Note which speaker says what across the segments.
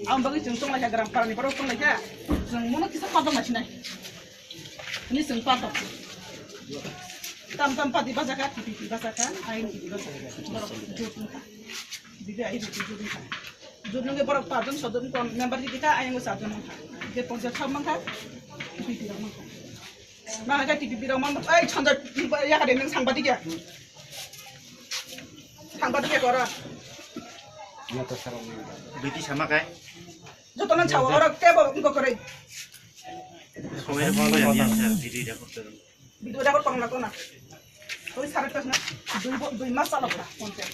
Speaker 1: Ang bagi jeng song lagi geram parani baru song lagi. Jeng mana kisah pada macam ni. Ini seng pada. Tam padi bazakan, tipi bazakan, air tipi bazakan. Jodun ka. Bibi air tipi jodun ka. Jodun ke baru padun sodun kon member tipi ka air ngusah jodun ka. Dia pojok tham ka. Tipi pirang ka. Mana ka tipi pirang mana? Ay chandra ya kada neng sang padi ke. Sang padi ke kora.
Speaker 2: Beti sama kai.
Speaker 1: Jodonan cawa orang kebo ingko kore.
Speaker 2: Somai apa yang dia share video dia foto.
Speaker 1: Video dapat pangla kona. Oi sarat na. Dui masalah lah konten.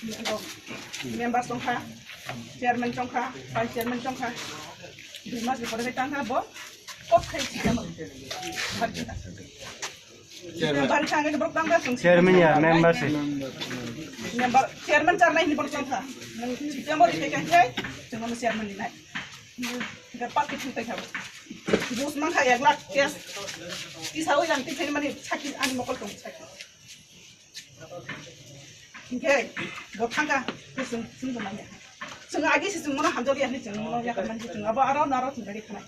Speaker 1: Members tongkha, chairman tongkha, vice chairman tongkha. Dui mas pada kita tangkha bo. Kok kai kita mau. Member tangkha ni berapa tangkha?
Speaker 3: Chairman ya, member sih.
Speaker 1: Member chairman carna ini berapa tangkha? Kita mau dikasih kai, cuma chairman ni naik. Dapat kita tahu. Bos mangka ya glak kes. Isau yang tipe mana sakit ani mokol tong sakit. Okay, buat tangga keseng mana? Seng agi sih mana hamzah dia ni seng mana ya kan seng apa arah nara tinggal di kana.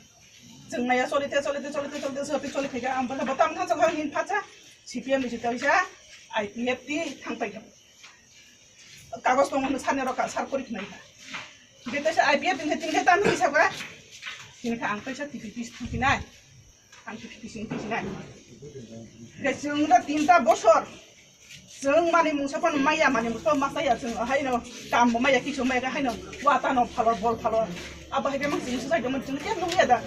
Speaker 1: Seng maya solid sepi solid tiga ampun batang tang sekarang ini paca. CPM itu tahu sih. IPF di tang tiga. Kagus tong mana sana roka sarkori kena. Kita sih IPF tinggal tanah bisa apa? Ini kan angkat saya tipi pinai, angkat tipi pinai. Kesung dah tinta bosor, seng mani musapan maya mani musapa masa ya seng hai no, kamu maya kisah maya hai no, wata no falor bol falor, apa hai memang sih susah jaman cuma dia nunggu ada.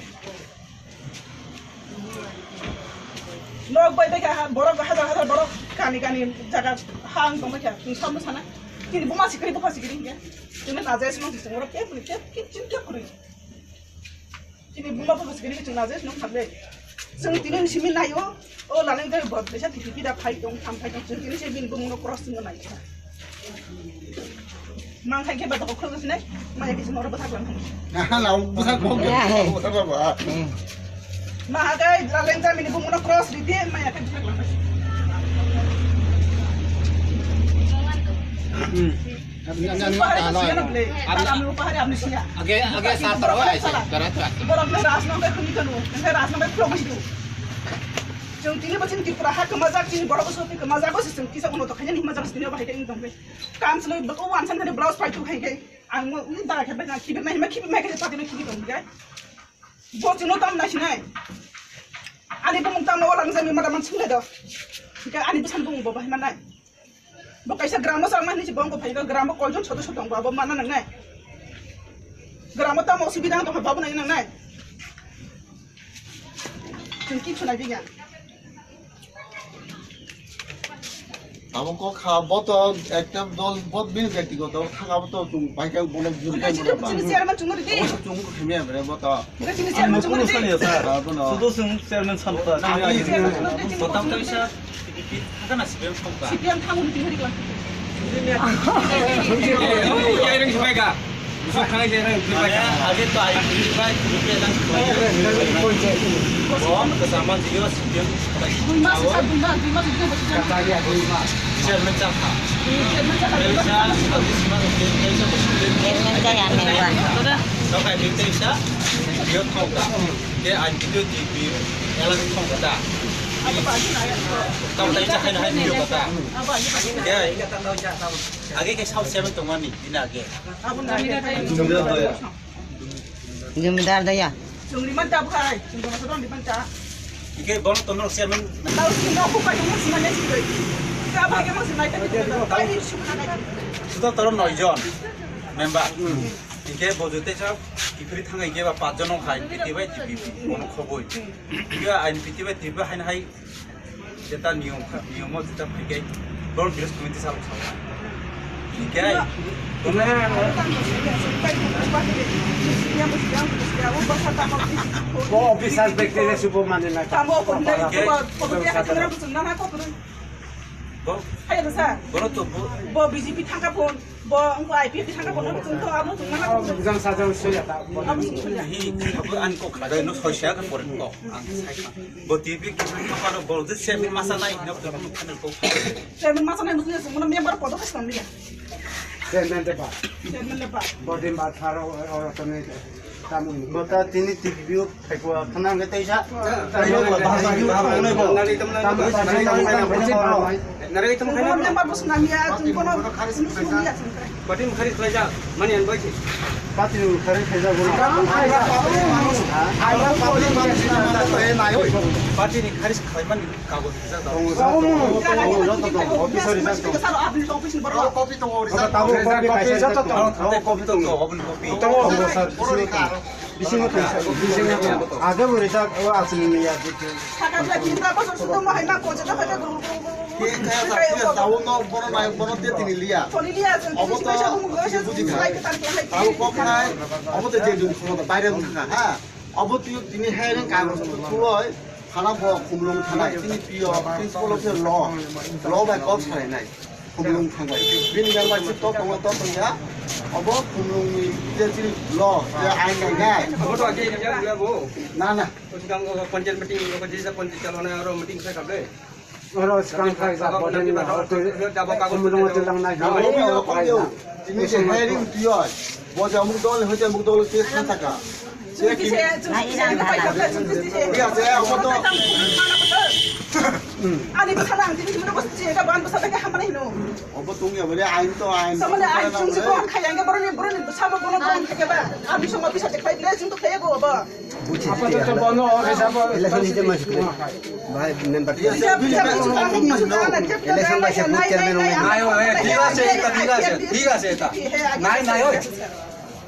Speaker 1: Log bayi bayi borok hadar borok kani jaga hang kamu macam sama sana. Kini buma sikri ya, cuma nazar semua sih orang kep kuri. Ini bumba pun segini macam nazar senang sampai. Sengtinya ni simin nayo, oh lain kali buat biasa tipi dah pay dong, sengtinya simin bumba cross dengan naik. Mang kai ke batok kau kesini, mana kisah orang batak lang.
Speaker 4: Nah, lau besar kok. Besar apa?
Speaker 1: Mah kai lain kali ni bumba cross di dia, mana kisah lang. Alam lupa hari amnesia.
Speaker 4: Agak satar wae sih.
Speaker 1: Borok na ras nang kuni kanu, nang ras nang pro mesti. Jeng tini bacin ti praha kemazak tini borok sopi kemazak ko sistem kisah kono to kanya ni mazak sini ba hakai indong be. Kam selo bako wan san kane blouse pai tu hakai. Ang mo ni da ka ba na kibe mai ka pati na kibe dong ga. Bo tino tam na sinai. Ani bung tam na walang zami madaman singa do. Ka ani busan bung bo ba manai. Bakaisa gramo sama ni si bang ko phaika gramo koljon choto choto baba mana nang nai gramo ta mo sibidang to babu nai nang nai tingki chuna biga
Speaker 4: আমাকে খাবো তো একটা দল বহুত বিল ব্যক্তিগত খাবো তো তুমি বাইকে বলে জুড়ে
Speaker 1: sini chairman chungur di
Speaker 4: 좀 힘이야 그래 뭐다
Speaker 1: sini chairman chungur di
Speaker 3: 수도승 chairman 참다.
Speaker 2: Totam tu bisa tipi kan nasi bem kongka.
Speaker 1: CPM thangun di hari kan
Speaker 5: Ya ini sebagai Sekarang saya
Speaker 2: Ada tu air purifier dan bom kesamaan juga sebelum
Speaker 1: dui mas sa dui mas itu betul
Speaker 2: bisa mencapai.
Speaker 1: chairman sa
Speaker 2: Bisa habis mana bisa
Speaker 6: Jangan
Speaker 2: so kayak gitu bisa dia kongka. Dia air video TV yang kongka dah.
Speaker 1: apa lagi na ya
Speaker 2: Tahu tadi saya nak video kata.
Speaker 1: apa lagi
Speaker 2: Dia agak kayak saus seven tu mami bina agak.
Speaker 1: apa na
Speaker 6: Jumidar daya.
Speaker 1: jung liman ta bukai jung ma sadon liman ta
Speaker 2: Ike bon tu nak seven.
Speaker 1: tahu sih no ko pa yung semuanya sih ka ba ke mas mai ta ta ni shukana
Speaker 2: Sudah turun 9 John member. Ike bojute sab kipri thanga ike ba 5 John khai piti bai tipi mono khoboi. Ike ain piti bai tipi hain hai jeta niyom jeta ike bon bilos committee sab chau. Ike ai
Speaker 3: Kok office aspect ini super mana nak?
Speaker 1: kamu ko na ko dia ka tara ko na ko ko
Speaker 2: bon
Speaker 1: ayo sa
Speaker 2: bon tu
Speaker 1: bo BJP thangka pon bo angko IPF thangka pon to amu tung mana ko
Speaker 3: Bukan saja usia tak.
Speaker 1: amu sudah
Speaker 2: hi aku an ko khada no soisya kan por ko ang sai ka. Bo tipi kipri thanga bol de seven masa nai no to kan ko.
Speaker 1: chairman masa na muslim semua member podo ka samlia
Speaker 3: Chairman depan.
Speaker 1: chairman lepa
Speaker 3: Body mat haro orang tu ni. Mata tini tibiu pekwa kanang kita isa.
Speaker 5: Nari itu
Speaker 1: Semua
Speaker 5: mungkin.
Speaker 1: memang bos namanya kono semua
Speaker 5: Berarti mungkin kerja mana yang baik?
Speaker 3: Pati kare khaja guna.
Speaker 2: Party ni karis kaiman kago bisa dah.
Speaker 3: Officer isa to.
Speaker 1: Kalau abis ofis ni baru
Speaker 4: kopi to ori
Speaker 3: Mata tahu kopi kaisa to.
Speaker 2: Kalau kopi tu oven kopi.
Speaker 3: Bising to isa. Bising to. Ada berita asli ya gitu.
Speaker 1: Kakak lagi kita pas sudah mau hendak kau jadi hendak guru
Speaker 4: tahu no bono naik bono dia tinggi lihat
Speaker 1: Kau lihat,
Speaker 4: Apa
Speaker 1: kita
Speaker 4: to?
Speaker 1: mau nggak sih?
Speaker 4: tahu kok naik apa tuh jadi dulu bayar muka ha apa tuh ini hari kamu tuh karena bawa kumlung tanah ini pio prinsipal of law by cop saya naik kumlung tanah bin yang macam itu tong ya apa kumlung ini jadi law ya ain enggak
Speaker 5: Aku tu aja yang jalan dia bu.
Speaker 4: nah
Speaker 5: Kau sedang konjen meeting, kau jadi konjen calon orang meeting saya kabel.
Speaker 3: Orang sekarang kaisa bodan ni kumulong tilang na
Speaker 4: ini sharing pio bawa mukdol hotel mukdol kes na taka
Speaker 1: Iya,
Speaker 4: saya apa tuh
Speaker 1: Ani bersalang, jadi kita bos cek bahan besar lagi hamil ini.
Speaker 4: apa tuh ya boleh ain tuh ain
Speaker 1: Sama ada air cuma sekolah kayak yang baru ni sama bono kayak apa? Abis semua bisa cek lagi dia cuma kayak apa?
Speaker 3: apa tu bono kaisa bo election itu masuk ni. Baik member.
Speaker 1: Dia election masih pun chairman
Speaker 2: Nayo tiga seta. Naik oi.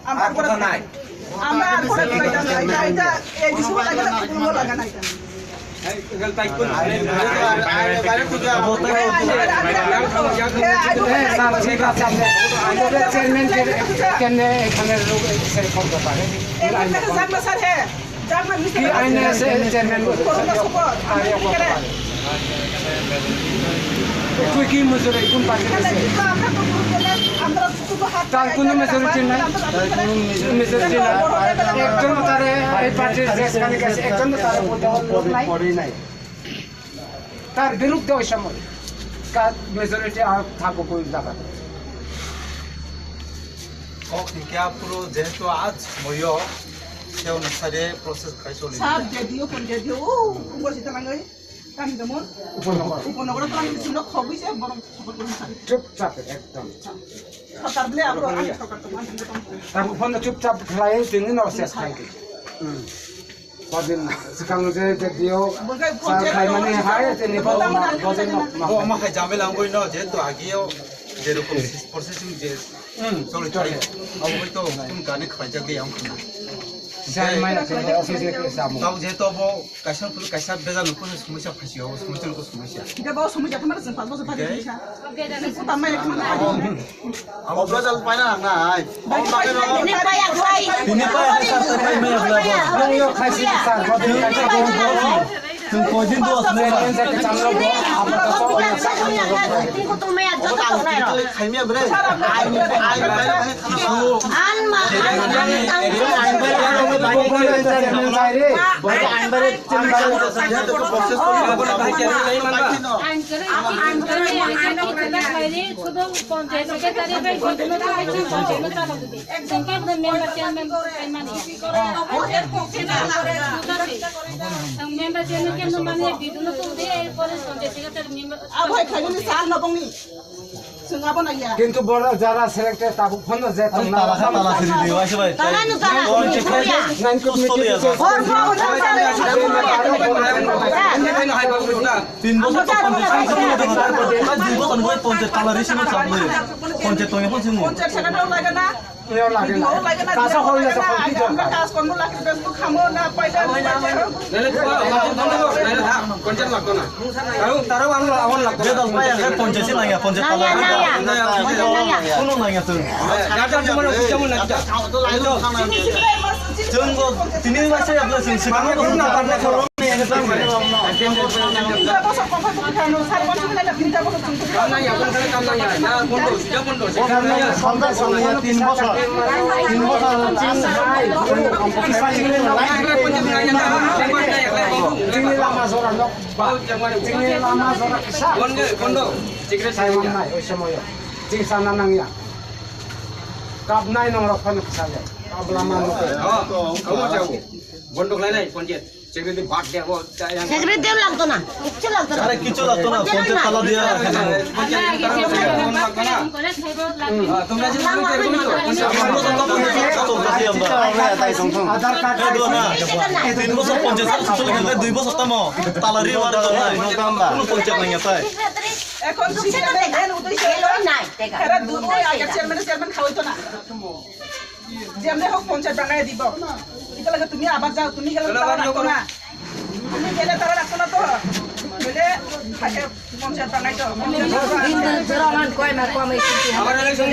Speaker 2: Aku tak naik.
Speaker 1: Ama aku lagi ada di semua lagi nak kumul lagi nak.
Speaker 5: Tinggal taikun.
Speaker 4: bayar tuh ya
Speaker 3: chairman kene ekhane log selfon ko pare.
Speaker 1: Jangan besar है. Jangan mesti.
Speaker 3: Ki aine se chairman ko
Speaker 1: support.
Speaker 3: Koi ki mujure kun pare se. তার কোনো majority নাই majority নাই একজন তারে এই পার্টির দেশখানে কাছে একজন তারে পড়ে নাই তার বিরুদ্ধে ওই সময় কার মেজরিটি আর থাকবো কোন জায়গা
Speaker 2: Kok ni kaya puro jeto aaj moyo seo nasare process kai soli.
Speaker 1: Sab jadi pun jadi. Kumul sih tenang aja. Kami temun. Upon orang tuan di sini hobi sih barang support barang sari.
Speaker 3: চুপচাপ একদম
Speaker 1: Khatar beli aku orang khatar teman.
Speaker 3: তার phone চুপচাপ খেলাই তিনি ন শেষ খাই কদিন সেখান যে যদিও খাই মানে হাই তিনি বলেন
Speaker 2: Ako ama kay jamel ang boy no jeto agio jero processing je. Sorry try. Ako ito kung kani khaja ge ang kuna.
Speaker 3: সেই মানে অফিসে যাবো
Speaker 2: Kau jeto bo kaisa beza no kun समस्या फसी हो समस्या को समस्या.
Speaker 1: Kita bawa semua jatuh mana sempat bawa sempat di sana. Utama yang mana aja.
Speaker 4: apa belajar payah nah
Speaker 1: Ini payah dua.
Speaker 2: Ini pa
Speaker 3: yung kasi sa kodiin kasi kung kodin do asne sa chamlo bo apa to
Speaker 4: खाइमिया बरे आइन
Speaker 1: Apa yang kau ni sal nak bangni? Sengapa nak ya?
Speaker 3: কিন্তু বড় যারা selected তাবু phone যে তোমরা nine committee
Speaker 1: Konsep saya dah lagi na.
Speaker 3: লাগে না কাছে হইলে তো কি
Speaker 1: Kita kas kon mulai kita tu kamu na payah macam.
Speaker 5: Konjen lakto na. Taruh awal lakto. Jajan cuma nak
Speaker 1: Kita bosok kau bukan kanu. Saya pun cuma nak pinjam bosok tunggu.
Speaker 3: Kaap na yung rock pa na kasali.
Speaker 5: বন্ধক লাই নাই পঞ্চায়েত সেগুলি বাদ দেবো
Speaker 6: সেক্রেটারিও লাগতো না কিচ্ছু লাগতো না
Speaker 4: আরে কিছু লাগতো না পঞ্চায়েত তালা দিয়া
Speaker 5: তোমরা যে
Speaker 3: আধার কার্ড
Speaker 4: 3 বছর পঞ্চায়েত চলে গেলে 2 বছর তামো তালারি ওয়ারে তো নাই কোনো পঞ্চায়েত নাই আছে
Speaker 1: এখন সিস্টেমে দেন উদয়ছে
Speaker 6: নাই দেখা
Speaker 1: এরা দুই আগে চেয়ারম্যান খাওয়াইতো না যেমনে হোক পঞ্চায়েত বানায় দিব এটা লাগে তুমি আবার যাও তুমি গেলে তারা রাখো না তুমি গেলে তারা রাখো না তো বলে থাকে পঞ্চায়েত বানাইতো
Speaker 6: জরমান কয় না কমে কিন্তু
Speaker 5: আমার ইলেকশন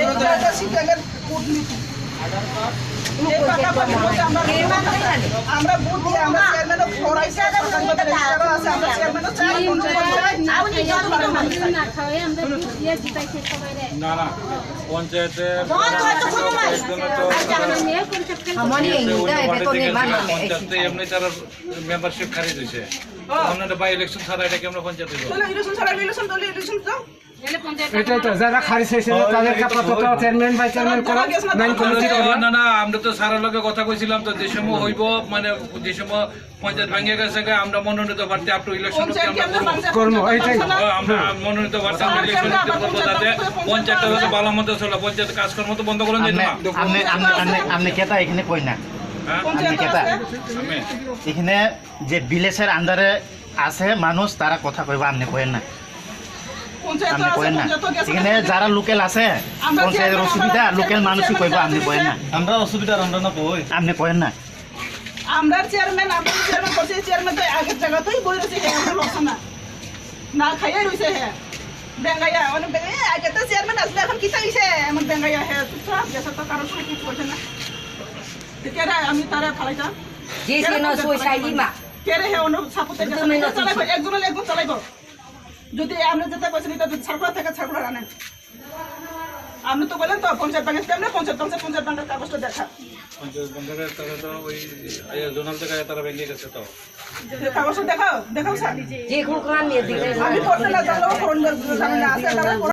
Speaker 1: সিস্টেমের কূটনীতি এই পাকাপাকি বলতে আমরা ভোট দিয়ে আমরা চেয়ারম্যানও ফরাইছে আছে আমরা চেয়ারম্যানও চাই
Speaker 6: আপনি জরমান
Speaker 7: না খাওয়াই আমরা দিয়ে জিতাইছে সবাই রে
Speaker 8: না না পঞ্চায়েতে
Speaker 6: আমানি ইন্দা বেতন নেই মানে
Speaker 8: পঞ্চায়েতে এমনি তারা মেম্বারশিপ খারিজ হয়েছে আমরা বাই ইলেকশন ছাড়া এটা কেমন পঞ্চায়েতে যাবো
Speaker 1: চলো ইলেকশন ছাড়া ইলেকশন দলে ইলেকশন দাও
Speaker 3: এটাই তো যারা খারিজ হয়েছে তাদেরকে আপাতত চেয়ারম্যান ভাইস চেয়ারম্যান করা মেইন কমিটি করা
Speaker 8: না না আমরা তো সারা লোকে কথা কইছিলাম তো যে সময় হইব মানে যে সময় পঞ্চায়েত ভেঙে গেছে আমরা মনোনীত প্রার্থী আপ টু ইলেকশন আমরা
Speaker 3: কর্ম এইটাই
Speaker 8: আমরা মনোনীত প্রার্থী আমরা ইলেকশন করবো যাতে পঞ্চায়েতটা যাতে ভালো মতো চলে পঞ্চায়েত কাজকর্ম তো বন্ধ করে দিত না
Speaker 9: আপনি কেটা এখানে কই না আপনি কেটা
Speaker 8: আমি
Speaker 9: এখানে যে ভিলেজের আন্ডারে আছে মানুষ তারা কথা কইবা আপনি কইেন না আপনি কইেন না এখানে যারা লোকাল আছে পঞ্চায়েতের অসুবিধা লোকাল মানুষই কইবা আপনি কইেন না
Speaker 4: আমরা অসুবিধা আমরা না কই
Speaker 9: আপনি কইেন না
Speaker 1: আমরা চেয়ারম্যান করছে চেয়ারম্যান তো আগের জায়গাতেই বই রয়েছে হ্যাঁ আমরা লোক না না খাইয়ে রয়েছে হ্যাঁ বেঙ্গাইয়া অনেক বেঙ্গাইয়া আগে তো চেয়ারম্যান আসলে এখন কি চাইছে এমন বেঙ্গাইয়া হ্যাঁ সব দেশে তো কারোর সঙ্গে কিছু করছে না কেরে আমি তারা খালাইতাম
Speaker 6: যে সেন সুইসাইডি মা
Speaker 1: কেরে হ্যাঁ অন্য সাপোর্টে চালাইবো একজন চালাইবো যদি আমরা যেতে পারছি না যদি সার্কুলার থাকে সার্কুলার আনেন আপনি তো বলেন তো পঞ্চায়েত ব্যাংকের কেমন পঞ্চায়েত ব্যাংকের কাগজটা দেখা
Speaker 8: পঞ্চায়েত বন্ধের তারা তো ওই জোনাল জায়গায় তারা ভেঙে গেছে তো
Speaker 1: কাগজটা দেখাও স্যার
Speaker 6: যে কোন কাম নিয়ে দিলে
Speaker 1: আমি করতে না জানলেও ফোন জানি না আছে তারা